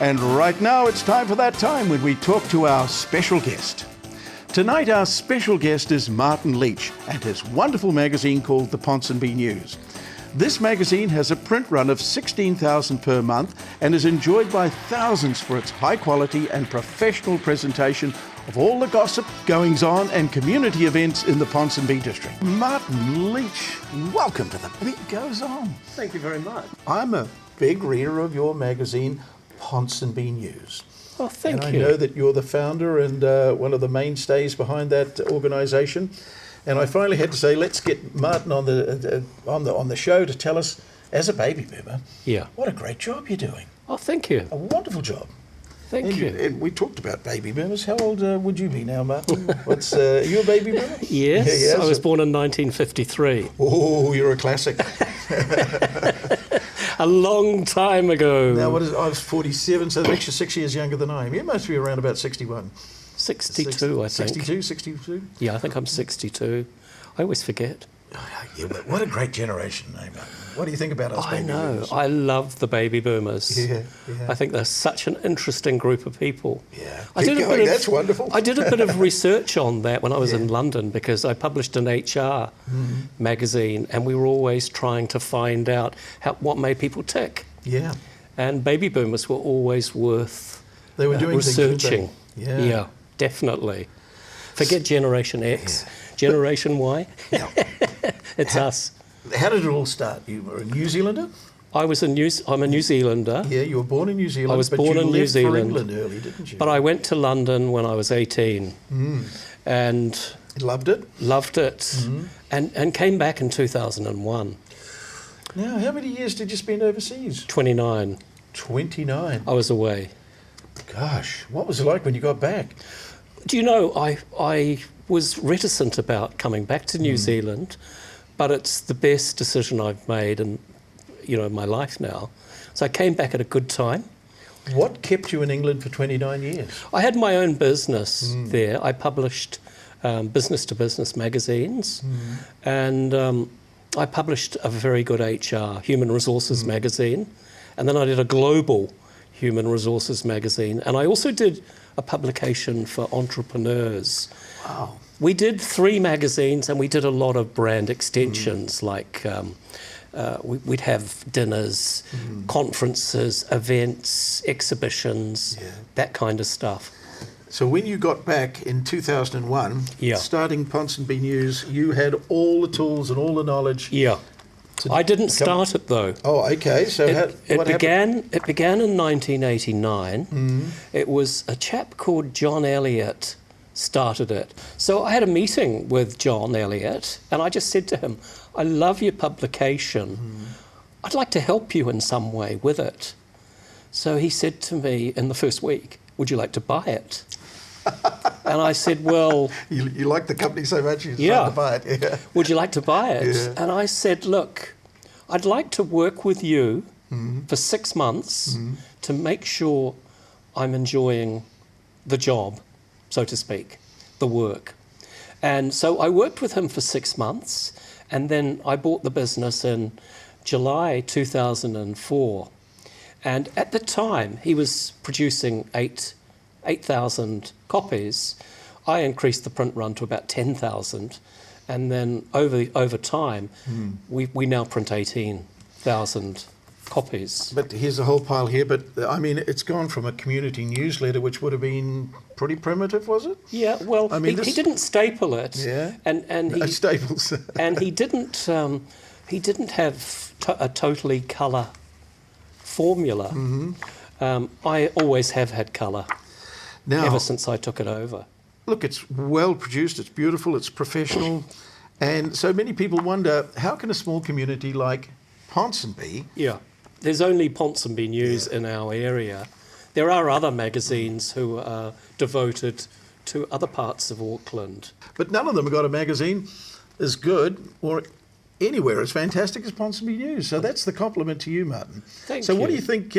And right now it's time for that time when we talk to our special guest. Tonight our special guest is Martin Leach and his wonderful magazine called the Ponsonby News. This magazine has a print run of 16,000 per month and is enjoyed by thousands for its high quality and professional presentation of all the gossip, goings-on and community events in the Ponsonby district. Martin Leach, welcome to The Big Goes On. Thank you very much. I'm a big reader of your magazine, Ponsonby News. Oh, thank you. I know that you're the founder and one of the mainstays behind that organisation. And I finally had to say, let's get Martin on the show to tell us, as a baby boomer, what a great job you're doing. Oh, thank you. A wonderful job. Thank you. And we talked about baby boomers. How old would you be now, Martin? Are you a baby boomer? Yes, I was born in 1953. Oh, you're a classic. A long time ago. Now, I was 47, so that makes you 6 years younger than I am. You must be around about 61. 62, I think. 62? Yeah, I think I'm 62. I always forget. Yeah, but what a great generation, eh, Martin? What do you think about us baby boomers? I love the baby boomers. Yeah. I think they're such an interesting group of people. Yeah, that's wonderful. I did a bit of research on that when I was in London because I published an HR magazine and we were always trying to find out what made people tick. Yeah. And baby boomers were always worth they were doing researching. Things, weren't they? Yeah, definitely. Forget Generation X. Yeah. Generation Y, it's us. How did it all start? You were a New Zealander? I'm a New Zealander. Yeah, you were born in New Zealand. I was born in New Zealand. For England early, didn't you? But I went to London when I was 18. And loved it? Loved it. And came back in 2001. Now, how many years did you spend overseas? 29. 29? I was away. Gosh, what was it like when you got back? Do you know, I was reticent about coming back to New Zealand, but it's the best decision I've made in my life now. So I came back at a good time. What kept you in England for 29 years? I had my own business there. I published business-to-business magazines, and I published a very good HR, human resources magazine, and then I did a global human resources magazine, and I also did a publication for entrepreneurs. Wow. We did 3 magazines and we did a lot of brand extensions like we'd have dinners, conferences, events, exhibitions, that kind of stuff. So when you got back in 2001, starting Ponsonby News, you had all the tools and all the knowledge. Yeah. I didn't start it though. Oh, okay. So it began in 1989. It was a chap called John Elliott started it. So I had a meeting with John Elliott and I just said to him, I love your publication. I'd like to help you in some way with it. So he said to me in the first week, would you like to buy it? And I said, well... You like the company so much you decided to buy it. Yeah. Would you like to buy it? Yeah. And I said, look, I'd like to work with you for 6 months to make sure I'm enjoying the job, so to speak, the work. And so I worked with him for 6 months, and then I bought the business in July 2004. And at the time, he was producing 8,000 copies. I increased the print run to about 10,000, and then over time, we now print 18,000 copies. But here's a whole pile here. But I mean, it's gone from a community newsletter, which would have been pretty primitive, was it? Yeah. Well, I mean, he didn't staple it. Yeah. And he staples. And he didn't have a totally colour formula. I always have had colour. Now, ever since I took it over. Look, it's well produced, it's beautiful, it's professional, and so many people wonder, how can a small community like Ponsonby... Yeah, there's only Ponsonby News in our area. There are other magazines who are devoted to other parts of Auckland. But none of them have got a magazine as good or anywhere as fantastic as Ponsonby News. So that's the compliment to you, Martin. Thank you. So what do you think,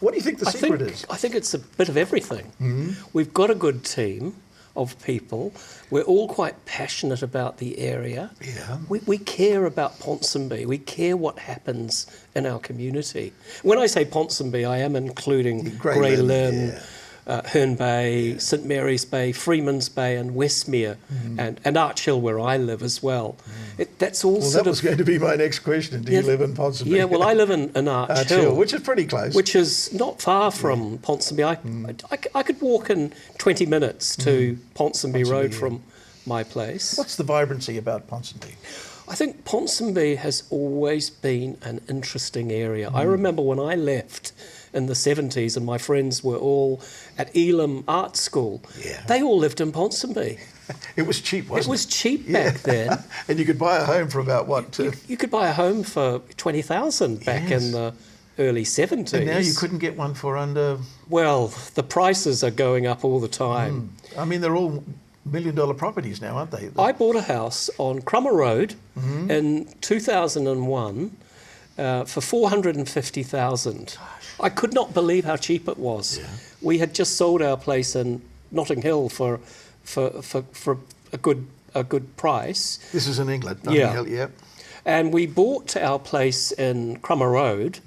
what do you think the secret is? I think it's a bit of everything. We've got a good team. of people. We're all quite passionate about the area. Yeah. We care about Ponsonby. We care what happens in our community. When I say Ponsonby, I am including Grey Lynn, Herne Bay, St Mary's Bay, Freeman's Bay and Westmere and Arch Hill where I live as well. That's all that was going to be my next question. Do you live in Ponsonby? Yeah, well I live in Arch Hill. Which is pretty close. Which is not far from Ponsonby. I could walk in 20 minutes to Ponsonby Road from my place. What's the vibrancy about Ponsonby? I think Ponsonby has always been an interesting area. I remember when I left in the 70s and my friends were all at Elam Art School. Yeah. They all lived in Ponsonby. It was cheap, wasn't it? It was cheap back then. And you could buy a home for about what? You could buy a home for 20,000 back in the early 70s. And now you couldn't get one for under... Well, the prices are going up all the time. I mean, they're all $1 million properties now, aren't they? I bought a house on Crummer Road in 2001 for $450,000. I could not believe how cheap it was. Yeah. We had just sold our place in Notting Hill for a good price. This is in England, Notting Hill, yeah. And we bought our place in Crummer Road.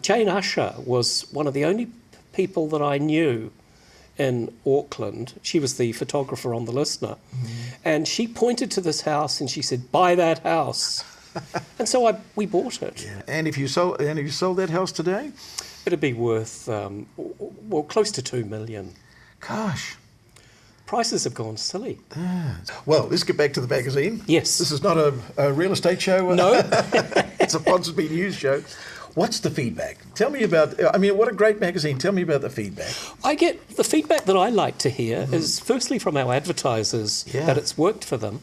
Jane Usher was one of the only people that I knew in Auckland. She was the photographer on The Listener. And she pointed to this house and she said, "Buy that house." And so we bought it. Yeah. And if you sold that house today? It'd be worth, close to $2 million. Gosh. Prices have gone silly. Well, let's get back to the magazine. Yes. This is not a real estate show. No. It's a Ponsonby news show. What's the feedback? Tell me about, what a great magazine. Tell me about the feedback. I get the feedback that I like to hear is firstly from our advertisers that it's worked for them.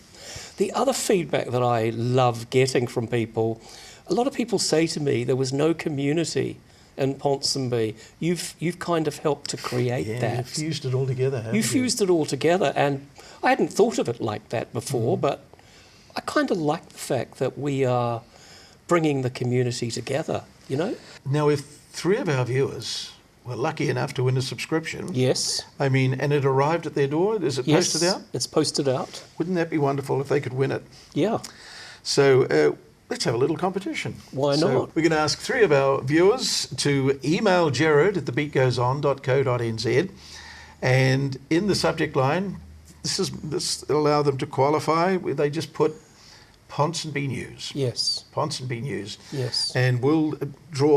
The other feedback that I love getting from people, a lot of people say to me, there was no community in Ponsonby. You've kind of helped to create that. You've fused it all together, haven't you? You fused it all together, and I hadn't thought of it like that before, but I kind of like the fact that we are bringing the community together, you know? Now, if 3 of our viewers were lucky enough to win a subscription... Yes. I mean, and it arrived at their door, is it posted out? Yes, it's posted out. Wouldn't that be wonderful if they could win it? Yeah. So... let's have a little competition. Why not? So we're going to ask 3 of our viewers to email Gerard at thebeatgoeson.co.nz, and in the subject line, this will allow them to qualify. They just put Ponsonby News. Yes. Ponsonby News. Yes. And we'll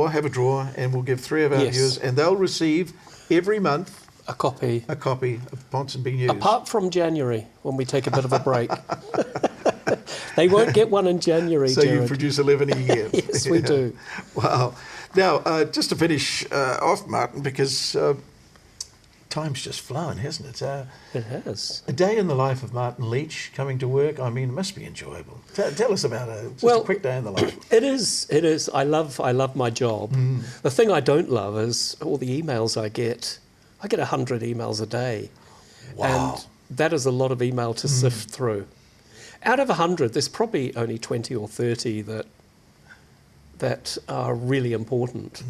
have a draw, and we'll give 3 of our viewers, and they'll receive every month a copy of Ponsonby News. Apart from January, when we take a bit of a break. They won't get one in January, So Gerard. you produce 11 a year. Yes, we do. Wow. Now, just to finish off, Martin, because time's just flown, hasn't it? It has. A day in the life of Martin Leach, coming to work, I mean, it must be enjoyable. Tell us about a quick day in the life. It is. I love my job. The thing I don't love is all the emails I get. I get 100 emails a day. Wow. And that is a lot of email to sift through. Out of 100, there's probably only 20 or 30 that are really important,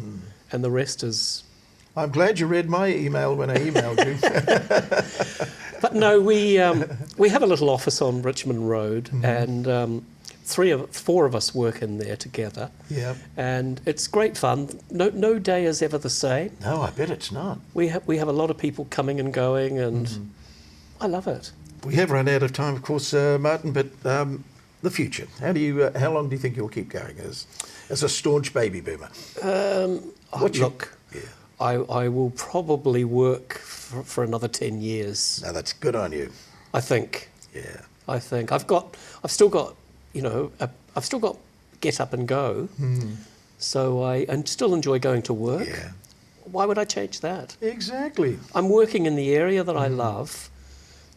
and the rest is... I'm glad you read my email when I emailed you. But no, we have a little office on Richmond Road, and 4 of us work in there together. Yeah. And it's great fun. No day is ever the same. No, I bet it's not. We have a lot of people coming and going, and I love it. We have run out of time, of course, Martin, but the future. How long do you think you'll keep going as a staunch baby boomer? I will probably work for another 10 years. Now that's good on you. I think. Yeah. I think I've still got get up and go. So I still enjoy going to work. Yeah. Why would I change that? Exactly. I'm working in the area that I love,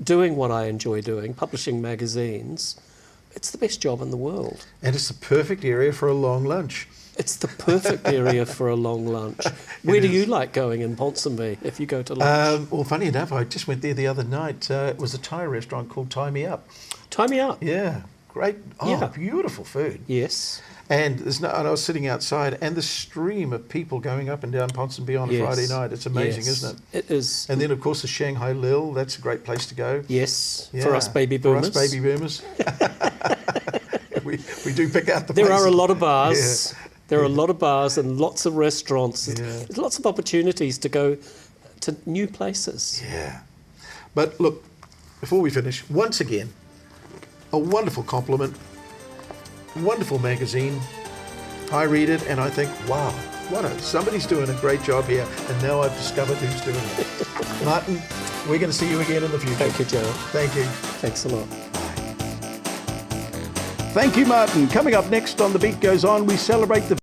doing what I enjoy doing, publishing magazines. It's the best job in the world. And it's the perfect area for a long lunch. It's the perfect area for a long lunch. Where do you like going in Ponsonby if you go to lunch? Well, funny enough, I just went there the other night. It was a Thai restaurant called Tie Me Up. Tie Me Up? Yeah. great, beautiful food. Yes. And and I was sitting outside, and the stream of people going up and down Ponsonby on a Friday night. It's amazing, isn't it? It is. And then, of course, the Shanghai Lil. That's a great place to go. Yes, for us baby boomers. For us baby boomers. we do pick out the There places. are a lot of bars. Yeah. There are a lot of bars and lots of restaurants. There's lots of opportunities to go to new places. Yeah. But look, before we finish, once again, a wonderful compliment. Wonderful magazine. I read it and I think, wow, somebody's doing a great job here, and now I've discovered who's doing it. Martin, we're going to see you again in the future. Thank you, Gerald. Thank you. Thanks a lot. Thank you, Martin. Coming up next on The Beat Goes On, we celebrate the